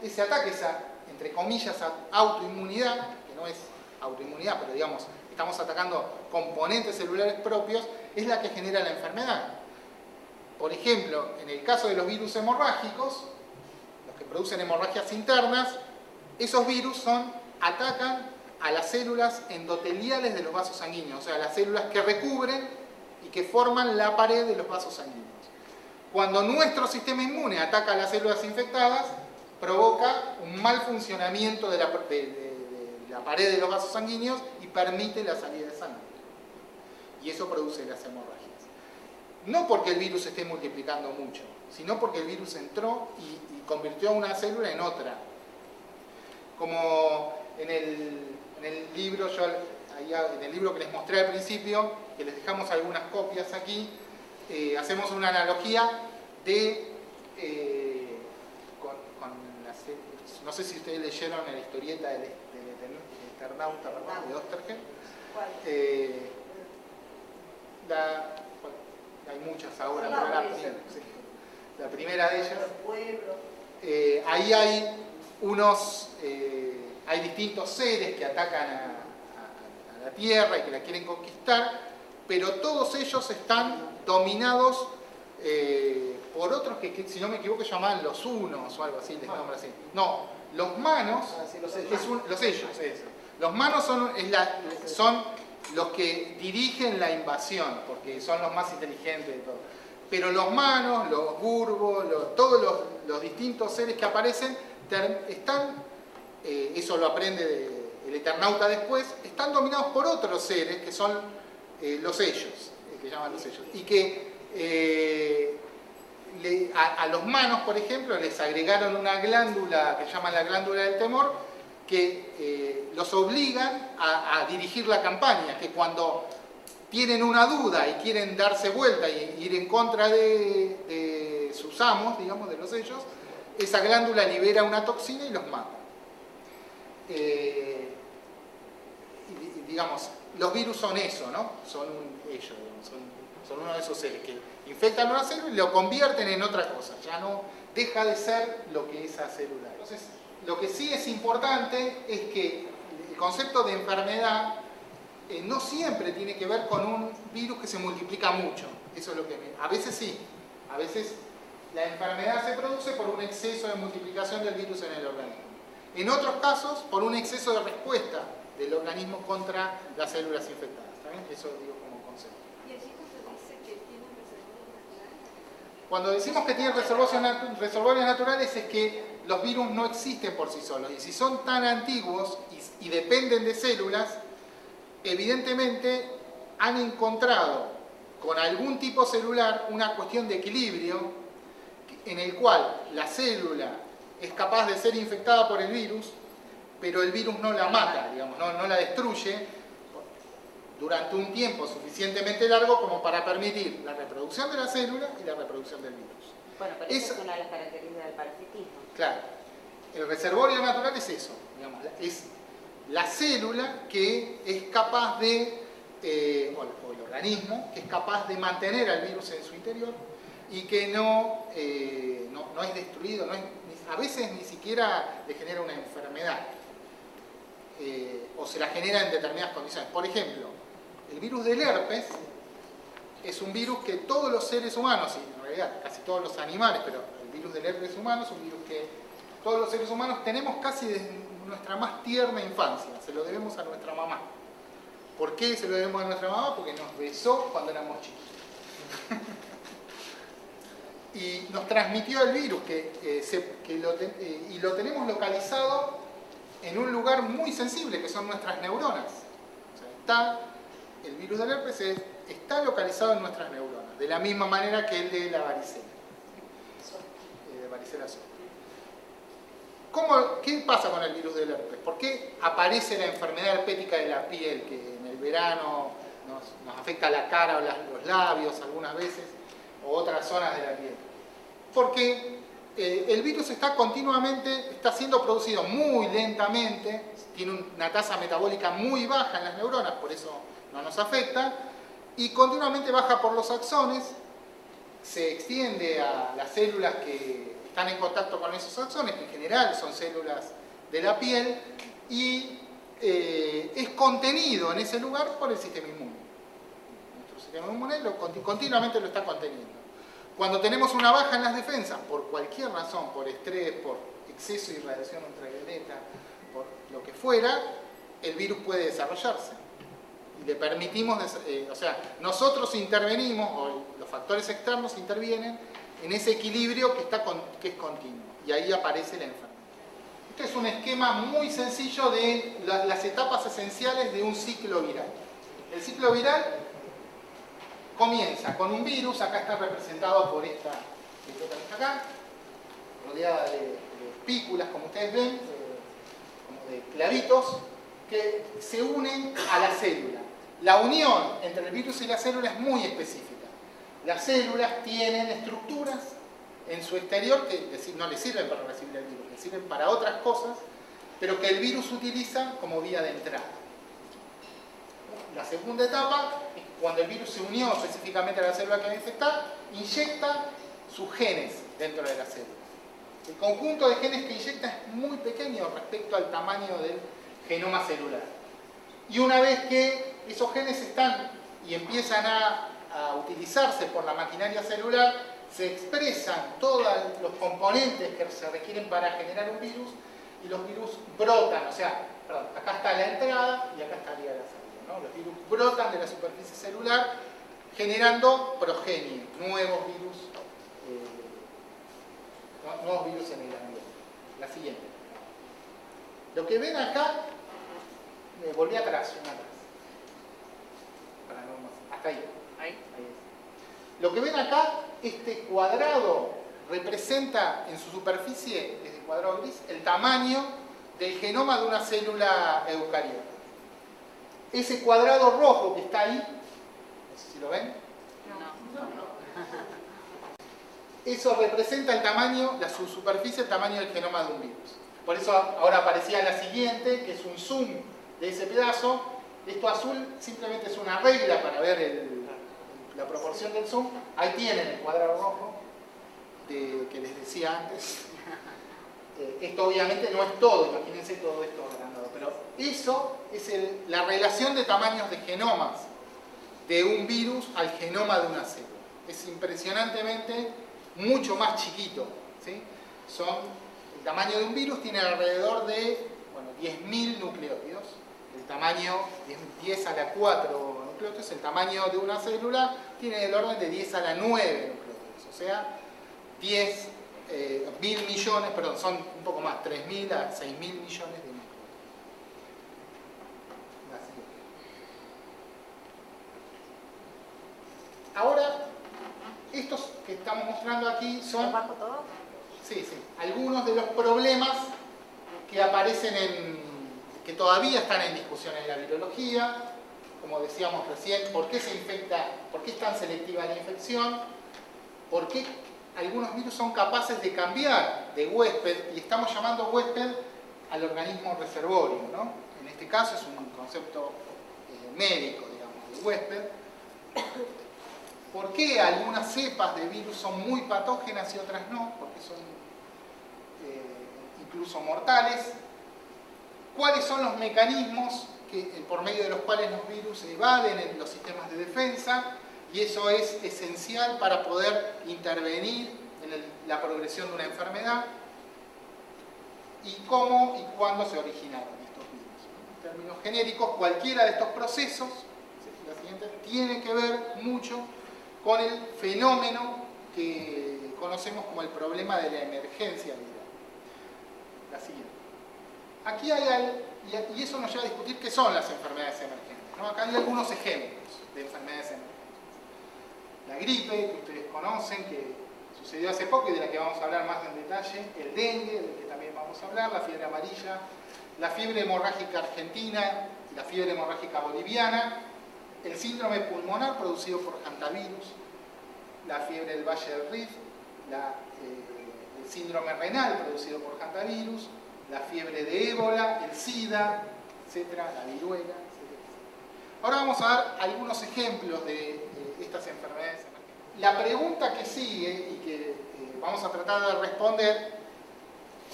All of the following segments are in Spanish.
ese ataque, esa, entre comillas, autoinmunidad, que no es autoinmunidad, pero digamos, estamos atacando componentes celulares propios, es la que genera la enfermedad. Por ejemplo, en el caso de los virus hemorrágicos, los que producen hemorragias internas, esos virus atacan a las células endoteliales de los vasos sanguíneos, o sea, las células que recubren y que forman la pared de los vasos sanguíneos. Cuando nuestro sistema inmune ataca a las células infectadas, provoca un mal funcionamiento de la pared de los vasos sanguíneos y permite la salida de sangre. Y eso produce las hemorragias. No porque el virus esté multiplicando mucho, sino porque el virus entró y convirtió a una célula en otra. Como en el libro, en el libro que les mostré al principio, que les dejamos algunas copias aquí, hacemos una analogía de no sé si ustedes leyeron la historieta del Eternauta, de Osterheld. Hay muchas ahora, pero la primera de ellas. Ahí hay hay distintos seres que atacan a la Tierra y que la quieren conquistar, pero todos ellos están dominados por otros que, si no me equivoco, llaman los Unos o algo así, les nombran así. No, los Manos, los Ellos, eso. Los Manos son los que dirigen la invasión, porque son los más inteligentes de todo. Pero los Manos, los Burbos, todos los distintos seres que aparecen, eso lo aprende el Eternauta después, están dominados por otros seres que son los Ellos, que llaman los Ellos. Y que a los Manos, por ejemplo, les agregaron una glándula que llaman la glándula del temor, que los obligan a dirigir la campaña, que cuando tienen una duda y quieren darse vuelta y ir en contra de sus amos, digamos, de los Ellos, esa glándula libera una toxina y los mata. Digamos, los virus son eso, ¿no? Son uno de esos seres que infectan una célula y lo convierten en otra cosa. Ya no deja de ser lo que esa célula es. Entonces, lo que sí es importante es que el concepto de enfermedad no siempre tiene que ver con un virus que se multiplica mucho. Eso es lo que a veces sí. A veces la enfermedad se produce por un exceso de multiplicación del virus en el organismo. En otros casos, por un exceso de respuesta del organismo contra las células infectadas. ¿Está bien? Eso digo como concepto. ¿Y allí cuando dice que tienen reservorios naturales? Cuando decimos que tienen reservorios naturales es que los virus no existen por sí solos. Y si son tan antiguos y dependen de células, evidentemente han encontrado con algún tipo celular una cuestión de equilibrio en el cual la célula es capaz de ser infectada por el virus, pero el virus no la mata, digamos, no la destruye durante un tiempo suficientemente largo como para permitir la reproducción de la célula y la reproducción del virus. Bueno, pero esa es una de las características del parasitismo. Claro. El reservorio natural es eso, digamos, es la célula que es capaz de, o el organismo, que es capaz de mantener al virus en su interior y que no es destruido, a veces ni siquiera le genera una enfermedad, o se la genera en determinadas condiciones. Por ejemplo, el virus del herpes es un virus que todos los seres humanos, y en realidad casi todos los animales, pero el virus del herpes humano es un virus que todos los seres humanos tenemos casi desde nuestra más tierna infancia, se lo debemos a nuestra mamá. ¿Por qué se lo debemos a nuestra mamá? Porque nos besó cuando éramos chicos. Y nos transmitió el virus y lo tenemos localizado en un lugar muy sensible, que son nuestras neuronas. O sea, el virus del herpes está localizado en nuestras neuronas, de la misma manera que el de la varicela. De varicela zoster. ¿Qué pasa con el virus del herpes? ¿Por qué aparece la enfermedad herpética de la piel, que en el verano nos afecta la cara o los labios algunas veces, o otras zonas de la piel? Porque el virus está siendo producido muy lentamente, tiene una tasa metabólica muy baja en las neuronas, por eso no nos afecta, y continuamente baja por los axones, se extiende a las células que están en contacto con esos axones, que en general son células de la piel, y es contenido en ese lugar por el sistema inmune. Nuestro sistema inmune continuamente lo está conteniendo. Cuando tenemos una baja en las defensas, por cualquier razón, por estrés, por exceso de irradiación ultravioleta, por lo que fuera, el virus puede desarrollarse. Y le permitimos, o sea, nosotros intervenimos, o los factores externos intervienen en ese equilibrio que es continuo. Y ahí aparece la enfermedad. Este es un esquema muy sencillo de las etapas esenciales de un ciclo viral. El ciclo viral comienza con un virus, acá está representado por esta pelota que está acá, rodeada de espículas, como ustedes ven, como de clavitos, que se unen a la célula. La unión entre el virus y la célula es muy específica. Las células tienen estructuras en su exterior que no les sirven para recibir el virus, les sirven para otras cosas, pero que el virus utiliza como vía de entrada. La segunda etapa es cuando el virus se unió específicamente a la célula que va a infectar, inyecta sus genes dentro de la célula. El conjunto de genes que inyecta es muy pequeño respecto al tamaño del genoma celular. Y una vez que esos genes están y empiezan a utilizarse por la maquinaria celular, se expresan todos los componentes que se requieren para generar un virus y los virus brotan, o sea, perdón, acá está la entrada y acá estaría la salida, ¿no? Los virus brotan de la superficie celular generando progenie, nuevos virus en el ambiente. La siguiente. Lo que ven acá, me volví atrás, una atrás. Para no más. Hasta ahí. Ahí es. Lo que ven acá, este cuadrado representa en su superficie, este cuadrado gris, el tamaño del genoma de una célula eucariota. Ese cuadrado rojo que está ahí, no sé si lo ven. No. Eso representa el tamaño, su superficie, el tamaño del genoma de un virus. Por eso ahora aparecía la siguiente, que es un zoom de ese pedazo. Esto azul simplemente es una regla para ver la proporción del zoom. Ahí tienen el cuadrado rojo que les decía antes. Esto obviamente no es todo, imagínense todo esto agrandado, pero eso es la relación de tamaños de genomas de un virus al genoma de una célula. Es impresionantemente mucho más chiquito, ¿sí? El tamaño de un virus tiene alrededor de 10.000 nucleótidos. El tamaño 10 a la 4 nucleótidos, el tamaño de una célula tiene el orden de 10 a la 9 nucleótidos. O sea, 10.000 millones, perdón, son un poco más, 3.000 a 6.000 millones de nucleótidos. Ahora, estos que estamos mostrando aquí son... ¿Bajo todo? Sí, algunos de los problemas que aparecen que todavía están en discusión en la virología, como decíamos recién, por qué se infecta, por qué es tan selectiva la infección, por qué algunos virus son capaces de cambiar de huésped, y estamos llamando huésped al organismo reservorio, ¿no? En este caso es un concepto médico, digamos, de huésped. ¿Por qué algunas cepas de virus son muy patógenas y otras no? Porque son incluso mortales. ¿Cuáles son los mecanismos por medio de los cuales los virus evaden en los sistemas de defensa? Y eso es esencial para poder intervenir en la progresión de una enfermedad. ¿Y cómo y cuándo se originaron estos virus? En términos genéricos, cualquiera de estos procesos, la siguiente, tiene que ver mucho con el fenómeno que conocemos como el problema de la emergencia viral. La siguiente. Aquí hay algo, y eso nos lleva a discutir qué son las enfermedades emergentes, ¿no? Acá hay algunos ejemplos de enfermedades emergentes. La gripe, que ustedes conocen, que sucedió hace poco y de la que vamos a hablar más en detalle, el dengue, del que también vamos a hablar, la fiebre amarilla, la fiebre hemorrágica argentina, la fiebre hemorrágica boliviana, el síndrome pulmonar producido por hantavirus, la fiebre del Valle del Rift, el síndrome renal producido por hantavirus, la fiebre de ébola, el SIDA, etcétera, la viruela, etcétera. Ahora vamos a dar algunos ejemplos de estas enfermedades emergentes. La pregunta que sigue y que vamos a tratar de responder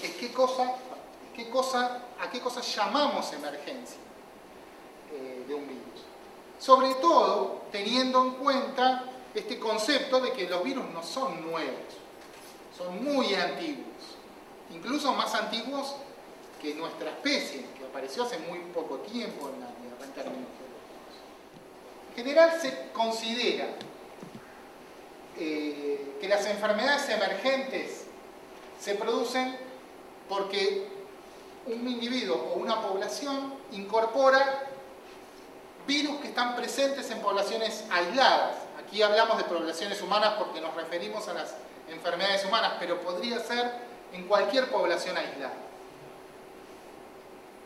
es a qué cosa llamamos emergencia de un virus. Sobre todo teniendo en cuenta este concepto de que los virus no son nuevos, son muy antiguos, incluso más antiguos que nuestra especie, que apareció hace muy poco tiempo en la Tierra en términos geológicos. En general se considera que las enfermedades emergentes se producen porque un individuo o una población incorpora virus que están presentes en poblaciones aisladas. Aquí hablamos de poblaciones humanas porque nos referimos a las enfermedades humanas, pero podría ser en cualquier población aislada.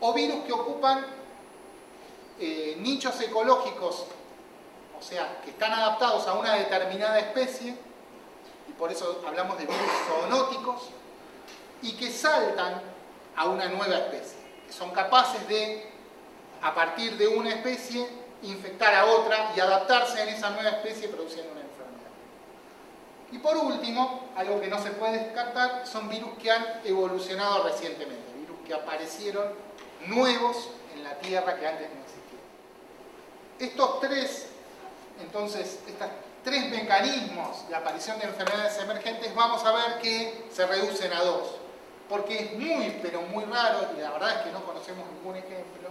O virus que ocupan nichos ecológicos, o sea, que están adaptados a una determinada especie, y por eso hablamos de virus zoonóticos, y que saltan a una nueva especie, que son capaces de, a partir de una especie, infectar a otra y adaptarse en esa nueva especie produciendo una enfermedad. Y por último, algo que no se puede descartar, son virus que han evolucionado recientemente, virus que aparecieron nuevos en la Tierra que antes no existían. Estos tres mecanismos de aparición de enfermedades emergentes, vamos a ver que se reducen a dos, porque es muy, pero muy raro, y la verdad es que no conocemos ningún ejemplo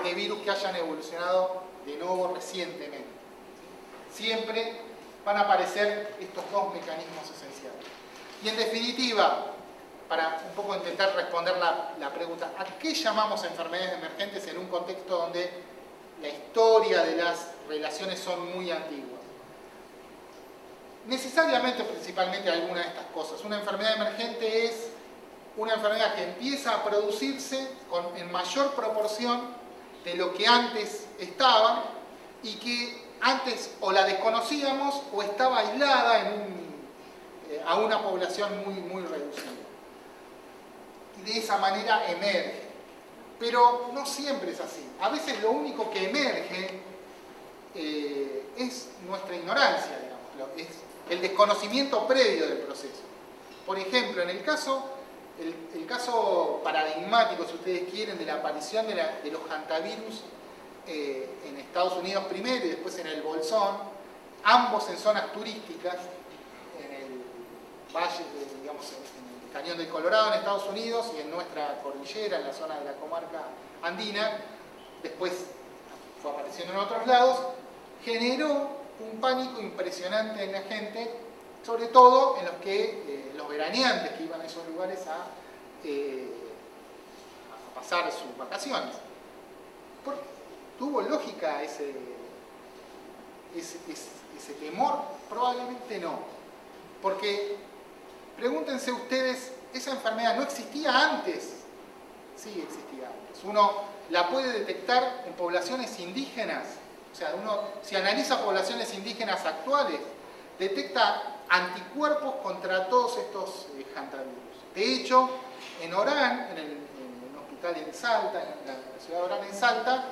de virus que hayan evolucionado de nuevo recientemente. Siempre van a aparecer estos dos mecanismos esenciales. Y en definitiva, para un poco intentar responder la pregunta, ¿a qué llamamos enfermedades emergentes en un contexto donde la historia de las relaciones son muy antiguas? Necesariamente, principalmente, alguna de estas cosas. Una enfermedad emergente es una enfermedad que empieza a producirse en mayor proporción de lo que antes estaba y que antes o la desconocíamos o estaba aislada a una población muy, muy reducida. Y de esa manera emerge. Pero no siempre es así. A veces lo único que emerge es nuestra ignorancia, digamos, es el desconocimiento previo del proceso. Por ejemplo, en el caso paradigmático, si ustedes quieren, de la aparición de los hantavirus en Estados Unidos primero y después en el Bolsón, ambos en zonas turísticas, en el valle, digamos, en el Cañón del Colorado en Estados Unidos y en nuestra cordillera, en la zona de la comarca andina, después fue apareciendo en otros lados, generó un pánico impresionante en la gente, sobre todo en los veraneantes que iban a esos lugares a pasar sus vacaciones. ¿Tuvo lógica ese temor? Probablemente no. Porque, pregúntense ustedes, ¿esa enfermedad no existía antes? Sí, existía antes. Uno la puede detectar en poblaciones indígenas. O sea, uno, si analiza poblaciones indígenas actuales, detecta anticuerpos contra todos estos hantavirus. De hecho, en Orán, en un hospital en Salta, en la ciudad de Orán en Salta,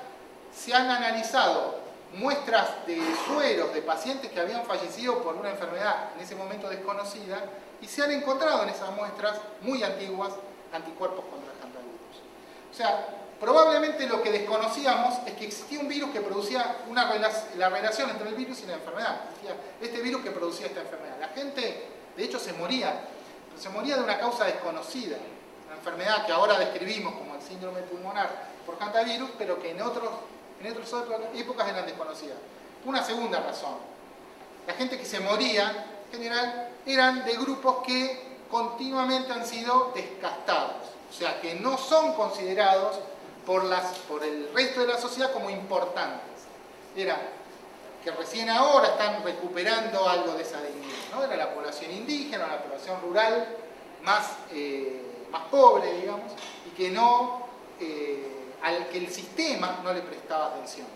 se han analizado muestras de sueros de pacientes que habían fallecido por una enfermedad en ese momento desconocida y se han encontrado en esas muestras muy antiguas anticuerpos contra hantavirus. O sea, probablemente lo que desconocíamos es que existía un virus que producía la relación entre el virus y la enfermedad. Este virus que producía esta enfermedad. La gente, de hecho, se moría, pero se moría de una causa desconocida. Una enfermedad que ahora describimos como el síndrome pulmonar por hantavirus, pero que en otras épocas eran desconocidas. Una segunda razón. La gente que se moría, en general, eran de grupos que continuamente han sido descastados. O sea, que no son considerados por el resto de la sociedad como importantes. Era que recién ahora están recuperando algo de esa dignidad, ¿no? Era la población indígena, la población rural más pobre, digamos, y que al que el sistema no le prestaba atención.